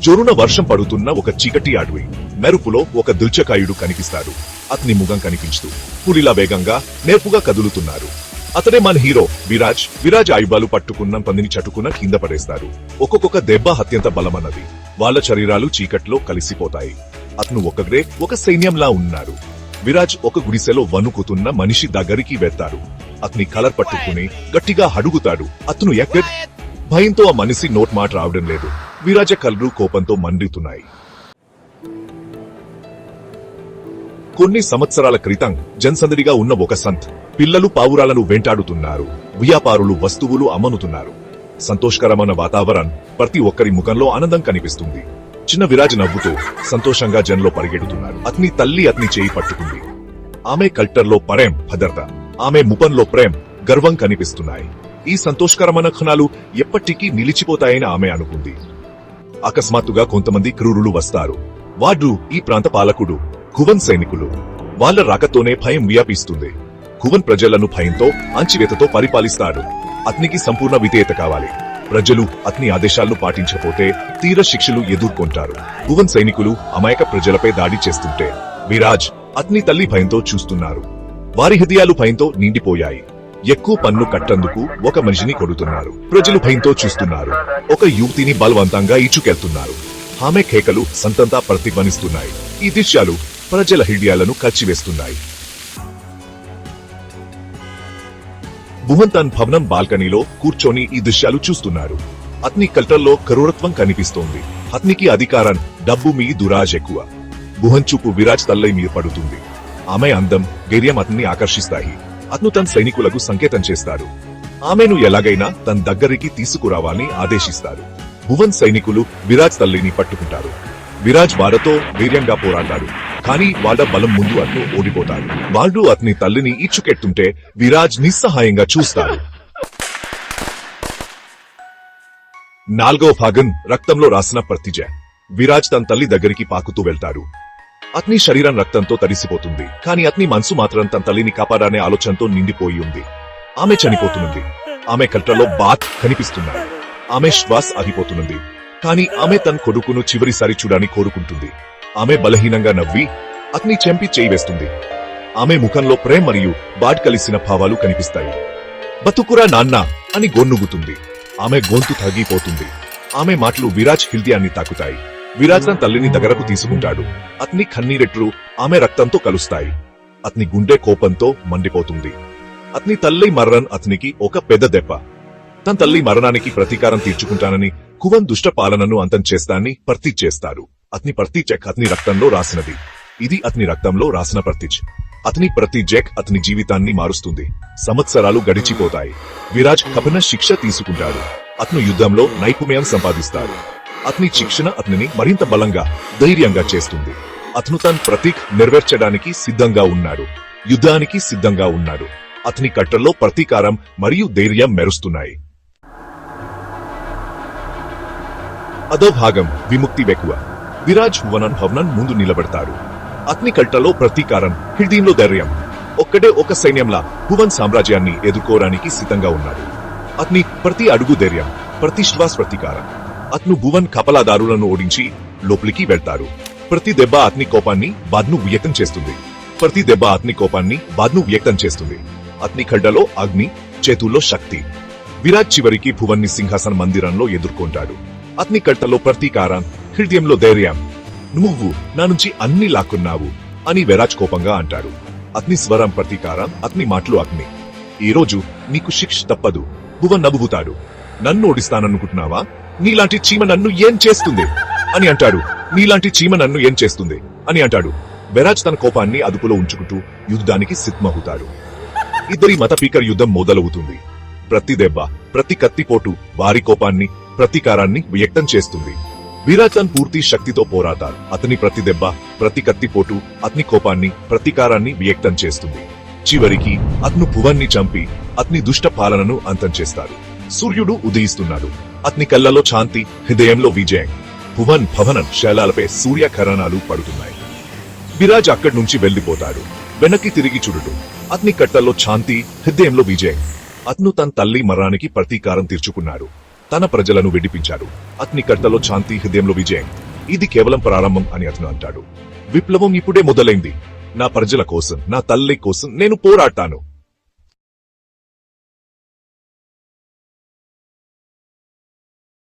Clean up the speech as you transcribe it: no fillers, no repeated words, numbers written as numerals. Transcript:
జోరున వర్షం పడుతున్న ఒక చీకటి అడవి. మెరుపులో ఒక దుల్చకాయుడు కనిపిస్తాడు. అతని ముఖం కనిపించదు. పులిలా వేగంగా నేర్పుగా కదులుతున్నారు. అతడే మన హీరో విరాజ్. విరాజ్ ఆయుబాలు పట్టుకున్న పందిని చటుకున్న కింద పడేస్తారు. ఒక్కొక్క దెబ్బ అత్యంత బలమన్నది. వాళ్ళ శరీరాలు చీకట్లో కలిసిపోతాయి. అతను ఒకరే ఒక సైన్యంలా ఉన్నారు. విరాజ్ ఒక గుడిసెలో వణుకుతున్న మనిషి దగ్గరికి వెళ్తారు. అతని కలర్ పట్టుకుని గట్టిగా అడుగుతాడు, అతను ఎక్కడ? భయంతో ఆ మనిషి నోట్ మాట రావడం లేదు. విరాజ కళ్ళు కోపంతో మండుతున్నాయి. కొన్ని సంవత్సరాల క్రితం జనసందడిగా ఉన్న ఒక సంత్. పిల్లలు పావురాలను వెంటాడుతున్నారు. వ్యాపారులు వస్తువులు అమ్మనుతున్నారు. సంతోషకరమైన వాతావరణం. ప్రతి ఒక్కరి ముఖంలో ఆనందం కనిపిస్తుంది. చిన్న విరాజ్ నవ్వుతూ సంతోషంగా జనంలో పరిగెడుతున్నారు. అతని తల్లి అతని చేయి పట్టుకుంది. ఆమె కల్టర్లో ప్రేమ, భద్రత, ఆమె ముఖంలో ప్రేమ, గర్వం కనిపిస్తున్నాయి. ఈ సంతోషకరమైన క్షణాలు ఎప్పటికీ నిలిచిపోతాయని ఆమె అనుకుంది. అకస్మాత్తుగా కొంతమంది క్రూరులు వస్తారు. వాడు ఈ ప్రాంత పాలకుడు, కువన్ సైనికులు. వాళ్ళ రాకతోనే భయం వ్యాపిస్తుంది. కువన్ ప్రజలను భయంతో, అంచివేతతో పరిపాలిస్తాడు. అతనికి సంపూర్ణ విధేయత కావాలి. ప్రజలు అతని ఆదేశాలను పాటించకపోతే తీవ్ర శిక్షలు ఎదుర్కొంటారు. కువన్ సైనికులు అమాయక ప్రజలపై దాడి చేస్తుంటే విరాజ్, అతని తల్లి భయంతో చూస్తున్నారు. వారి హృదయాలు భయంతో నిండిపోయాయి. ఎక్కువ పన్ను కట్టందుకు ఒక మనిషిని కొడుతున్నారు. ప్రజలు భయంతో చూస్తున్నారు. ఒక యువతిని బలవంతంగా ఈచుకెళ్తున్నారు. ఆమె కేకలు సంతంతా ప్రతిధ్వనిస్తున్నాయి. ఈ దృశ్యాలు ప్రజల హృదయాలను కచ్చివేస్తున్నాయి. భువన్ తన భవనం బాల్కనీలో కూర్చొని ఈ దృశ్యాలు చూస్తున్నారు. అతని కల్టర్లో క్రూరత్వం కనిపిస్తోంది. అతనికి అధికారం, డబ్బు మీ దురాజ్ ఎక్కువ. భువన్ చూపు విరాజ్ తల్లై మీద పడుతుంది. ఆమె అందం, ధైర్యం అతన్ని ఆకర్షిస్తాయి. అతను తన సైనికులకు సంకేతం చేస్తాడు. ఆమెను ఎలాగైనా తన దగ్గరికి తీసుకురావాలని ఆదేశిస్తాడు. భువన్ సైనికులు విరాజ్ తల్లిని పట్టుకుంటారు. విరాజ్ వారితో ధైర్యంగా పోరాడాడు. కానీ వాళ్ళ బలం ముందు అతను ఓడిపోతాడు. వాళ్ళు అతని తల్లిని ఇచ్చుకెట్టుంటే విరాజ్ నిస్సహాయంగా చూస్తాడు. 4వ భాగం రక్తంలో రాసిన ప్రతిజ్ఞ. విరాజ్ తన తల్లి దగ్గరికి పాకుతూ వెళ్తాడు. అతని శరీరం రక్తంతో తడిసిపోతుంది. కానీ అతని మనసు మాత్రం తన తల్లిని కాపాడనే ఆలోచనతో నిండిపోయి ఉంది. ఆమె చనిపోతున్నది. ఆమె కల్టర్లో బాత్ కనిపిస్తున్నాయి. ఆమె శ్వాస ఆగిపోతున్నది. కానీ ఆమె తన కొడుకును చివరిసారి చూడని కోరుకుంటుంది. ఆమె బలహీనంగా నవ్వి అతని చెంపి చేయి వేస్తుంది. ఆమె ముఖంలో ప్రేమ మరియు బాడ్ కలిసిన భావాలు కనిపిస్తాయి. బతుకురా నాన్న అని గొన్నుగుతుంది. ఆమె గొంతు తగ్గిపోతుంది. ఆమె మాటలు విరాజ్ హృదయాన్ని తాకుతాయి. విరాజ్ తన తల్లిని దగ్గరకు తీసుకుంటాడు. అతని కన్నీరెట్లు ఆమె రక్తంతో కలుస్తాయి. అతని గుండె కోపంతో మండిపోతుంది. అతని తల్లి మరణం అతనికి ఒక పెద్ద దెబ్బ. తన తల్లి మరణానికి ప్రతీకారం తీర్చుకుంటానని కువన్ దుష్ట పాలనను అంతం చేస్తానని ప్రతిజ్ఞ చేస్తాడు. అతని ప్రతిజ్ఞ అతని రక్తంలో రాసినది. ఇది అతని రక్తంలో రాసిన ప్రతిజ్ఞ. అతని ప్రతిజ్ఞ అతని జీవితాన్ని మారుస్తుంది. సంవత్సరాలు గడిచిపోతాయి. విరాజ్ కఠిన శిక్ష తీసుకుంటాడు. అతను యుద్ధంలో నైపుణ్యం సంపాదిస్తాడు. అతని శిక్షణ అతనిని మరింత బలంగా, ధైర్యంగా చేస్తుంది. అతను తన ప్రతీక్ నెరవేర్చడానికి సిద్ధంగా ఉన్నాడు. యుద్ధానికి సిద్ధంగా ఉన్నాడు. అతని కట్టల్లో ప్రతీకారం మరియు ధైర్యం మెరుస్తున్నాయి. అదో భాగం విముక్తి వెకువ. విరాజ్ భవనం ముందు నిలబడతాడు. అతని కట్టలో ప్రతీకారం, హృదయంలో ధైర్యం. ఒక్కడే ఒక సైన్యంలా భువన్ సామ్రాజ్యాన్ని ఎదుర్కోవడానికి సిద్ధంగా ఉన్నాడు. అతని ప్రతి అడుగు ధైర్యం, ప్రతి శ్వాస ప్రతీకారం. అతను భువన్ కపలాదారులను ఓడించి లోపలికి వెళ్తారు. ప్రతి దెబ్బ అతని కోపాన్ని, బాధను వ్యక్తం చేస్తుంది. ప్రతి దెబ్బ అతని కోపాన్ని, బాధను వ్యక్తం చేస్తుంది. అతని కళ్ళలో అగ్ని, చేతుల్లో శక్తి. విరాజ్ చివరికి భువన్ ని సింహాసన మందిరంలో ఎదుర్కొంటాడు. అతని కళ్ళలో ప్రతీకారం, హృదయంలో ధైర్యం. నువ్వు నా నుంచి అన్ని లాక్కున్నావు అని విరాజ్ కోపంగా అంటాడు. అతని స్వరం ప్రతీకారం, అతని మాటలు అగ్ని. ఈ రోజు నీకు శిక్ష తప్పదు. భువన్ నవ్వుతాడు. నన్ను ఓడిస్తాననుకుంటున్నావా? నీలాంటి చీమ నన్ను ఏం చేస్తుంది అని అంటాడు. నీలాంటి చీమ నన్ను ఏం చేస్తుంది అని అంటాడు. విరాజ్ తన కోపాన్ని అదుపులో ఉంచుకుంటూ యుద్ధానికి సిద్ధమవుతాడు. ఇద్దరి మత పీకర్ యుద్ధం మొదలవుతుంది. ప్రతి దెబ్బ, ప్రతి కత్తిపోటు వారి కోపాన్ని, ప్రతీకారాన్ని వ్యక్తం చేస్తుంది. విరాజ్ తన పూర్తి శక్తితో పోరాటారు. అతని ప్రతి దెబ్బ, ప్రతి కత్తిపోటు అతని కోపాన్ని, ప్రతీకారాన్ని వ్యక్తం చేస్తుంది. చివరికి అతను భువన్ ని చంపి అతని దుష్ట పాలనను అంతం చేస్తాడు. సూర్యుడు ఉదయిస్తున్నాడు. అతని కళ్ళలో శాంతి, హృదయంలో విజయం. భువన్ భవనం శైలాలపై సూర్యకిరణాలు పడుతున్నాయి. విరాజ్ అక్కడి నుంచి వెళ్లిపోతాడు. వెనక్కి తిరిగి చూడడు. అతని కట్టల్లో శాంతి, హృదయంలో విజయం. అతను తన తల్లి మరణానికి ప్రతీకారం తీర్చుకున్నాడు. తన ప్రజలను విడిపించారు. అతని కట్టలో శాంతి, హృదయంలో విజయం. ఇది కేవలం ప్రారంభం అని అతను అంటాడు. విప్లవం ఇప్పుడే మొదలైంది. నా ప్రజల కోసం, నా తల్లి కోసం నేను పోరాటాను.